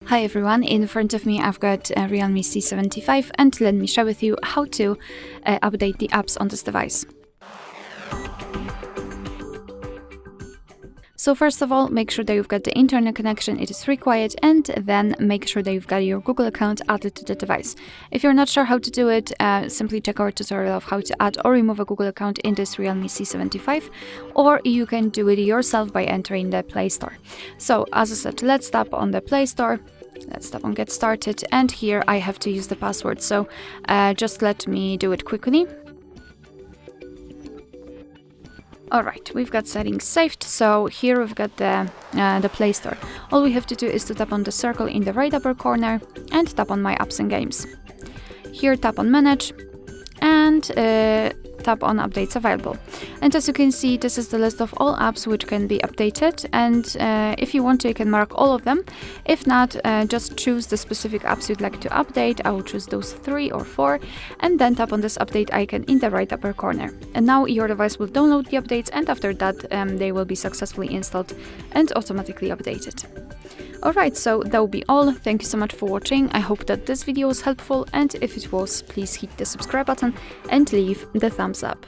Hi everyone, in front of me I've got REALME C75 and let me share with you how to update the apps on this device. So first of all, make sure that you've got the internet connection, it is required, and then make sure that you've got your Google account added to the device. If you're not sure how to do it, simply check our tutorial of how to add or remove a Google account in this REALME C75, or you can do it yourself by entering the Play Store. So as I said, let's tap on the Play Store. Let's tap on Get Started, and here I have to use the password, so just let me do it quickly. Alright, we've got settings saved, so here we've got the Play Store. All we have to do is to tap on the circle in the right upper corner and tap on My Apps and Games. Here tap on Manage and tap on Updates Available. And as you can see, this is the list of all apps which can be updated, and if you want to, you can mark all of them. If not, just choose the specific apps you'd like to update. I will choose those 3 or 4 and then tap on this update icon in the right upper corner. And now your device will download the updates, and after that they will be successfully installed and automatically updated. Alright, so that will be all. Thank you so much for watching. I hope that this video was helpful, and if it was, please hit the subscribe button and leave the thumbs up.